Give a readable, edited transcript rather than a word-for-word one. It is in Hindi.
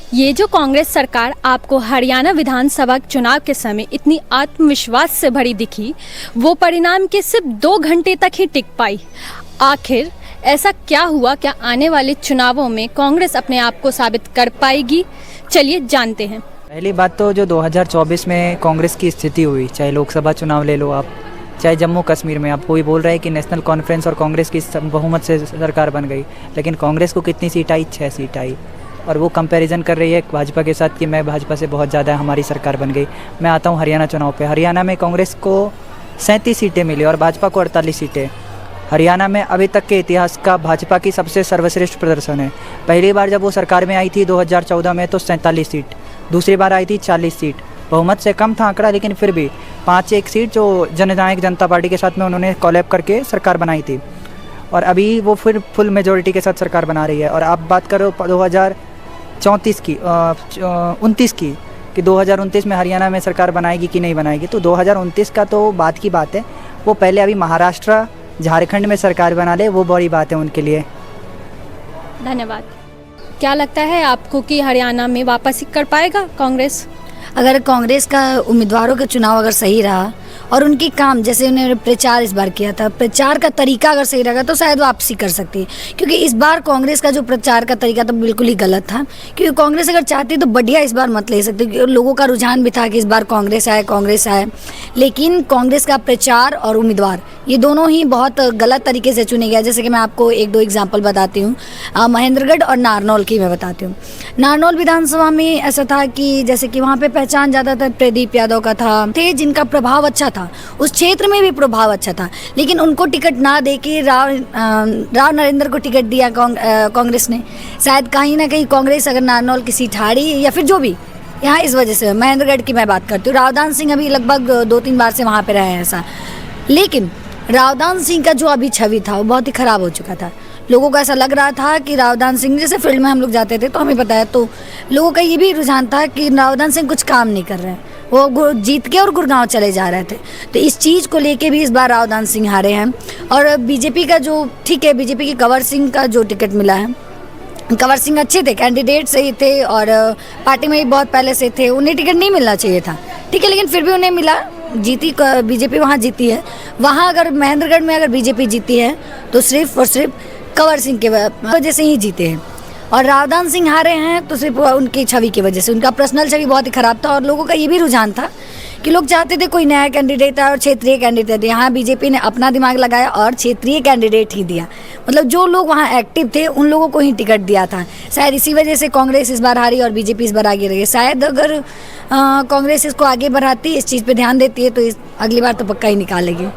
ये जो कांग्रेस सरकार आपको हरियाणा विधानसभा चुनाव के समय इतनी आत्मविश्वास से भरी दिखी, वो परिणाम के सिर्फ 2 घंटे तक ही टिक पाई। आखिर ऐसा क्या हुआ? क्या आने वाले चुनावों में कांग्रेस अपने आप को साबित कर पाएगी? चलिए जानते हैं। पहली बात तो जो 2024 में कांग्रेस की स्थिति हुई, चाहे लोकसभा चुनाव ले लो आप, चाहे जम्मू कश्मीर में, आप कोई बोल रहे हैं कि नेशनल कॉन्फ्रेंस और कांग्रेस की बहुमत से सरकार बन गई, लेकिन कांग्रेस को कितनी सीट आई? 6 सीट आई। और वो कंपैरिजन कर रही है भाजपा के साथ कि मैं भाजपा से बहुत ज़्यादा हमारी सरकार बन गई। मैं आता हूँ हरियाणा चुनाव पे। हरियाणा में कांग्रेस को 37 सीटें मिली और भाजपा को 48 सीटें। हरियाणा में अभी तक के इतिहास का भाजपा की सबसे सर्वश्रेष्ठ प्रदर्शन है। पहली बार जब वो सरकार में आई थी 2014 में तो 47 सीट, दूसरी बार आई थी 40 सीट। बहुमत से कम था आंकड़ा, लेकिन फिर भी 5-1 सीट जो जननायक जनता पार्टी के साथ में उन्होंने कॉलैब करके सरकार बनाई थी। और अभी वो फिर फुल मेजोरिटी के साथ सरकार बना रही है। और आप बात करो 2029 की 29 की कि 2029 में हरियाणा में सरकार बनाएगी कि नहीं बनाएगी, तो 2029 का तो बात की बात है। वो पहले अभी महाराष्ट्र झारखंड में सरकार बना ले, वो बड़ी बात है उनके लिए। धन्यवाद। क्या लगता है आपको कि हरियाणा में वापसी कर पाएगा कांग्रेस? अगर कांग्रेस का उम्मीदवारों का चुनाव अगर सही रहा और उनकी काम, जैसे उन्होंने प्रचार इस बार किया था, प्रचार का तरीका अगर सही रहेगा तो शायद वापसी कर सकती है। क्योंकि इस बार कांग्रेस का जो प्रचार का तरीका था बिल्कुल ही गलत था। क्योंकि कांग्रेस अगर चाहती तो बढ़िया इस बार मत ले सकती, क्योंकि लोगों का रुझान भी था कि इस बार कांग्रेस आए, लेकिन कांग्रेस का प्रचार और उम्मीदवार ये दोनों ही बहुत गलत तरीके से चुने गए। जैसे कि मैं आपको 1-2 एग्जाम्पल बताती हूँ। महेंद्रगढ़ और नारनौल की मैं बताती हूँ। नारनौल विधानसभा में ऐसा था कि जैसे कि वहाँ पे पहचान ज़्यादातर प्रदीप यादव का था, जिनका प्रभाव अच्छा था, उस क्षेत्र में भी प्रभाव अच्छा था, लेकिन उनको टिकट ना देके राव नरेंद्र को टिकट दिया कांग्रेस ने। शायद कहीं ना कहीं कांग्रेस अगर नारनौल की सीट हारी या फिर जो भी यहाँ, इस वजह से महेंद्रगढ़ की मैं बात करती हूँ। रावदान सिंह अभी लगभग 2-3 बार से वहाँ पे रहे हैं ऐसा, लेकिन रावदान सिंह का जो अभी छवि था वो बहुत ही ख़राब हो चुका था। लोगों को ऐसा लग रहा था कि रावदान सिंह, जैसे फील्ड में हम लोग जाते थे तो हमें पता है, तो लोगों का ये भी रुझान था कि रावदान सिंह कुछ काम नहीं कर रहे हैं, वो जीत के और गुड़गांव चले जा रहे थे। तो इस चीज़ को लेके भी इस बार रावदान सिंह हारे हैं। और बीजेपी का जो, ठीक है, बीजेपी की कंवर सिंह का जो टिकट मिला है, कंवर सिंह अच्छे थे, कैंडिडेट सही थे और पार्टी में भी बहुत पहले से थे, उन्हें टिकट नहीं मिलना चाहिए था, ठीक है, लेकिन फिर भी उन्हें मिला। जीती बीजेपी वहाँ जीती है। वहाँ अगर महेंद्रगढ़ में अगर बीजेपी जीती है तो सिर्फ और सिर्फ कंवर सिंह के वजह से ही जीते हैं। और रावदान सिंह हारे हैं तो सिर्फ उनकी छवि की वजह से। उनका पर्सनल छवि बहुत ही ख़राब था और लोगों का ये भी रुझान था कि लोग चाहते थे कोई नया कैंडिडेट आए और क्षेत्रीय कैंडिडेट। यहाँ बीजेपी ने अपना दिमाग लगाया और क्षेत्रीय कैंडिडेट ही दिया। मतलब जो लोग वहाँ एक्टिव थे उन लोगों को ही टिकट दिया था। शायद इसी वजह से कांग्रेस इस बार हारी और बीजेपी इस बार आगे रही। शायद अगर कांग्रेस इसको आगे बढ़ाती, इस चीज़ पर ध्यान देती है, तो अगली बार तो पक्का ही निकालेगी।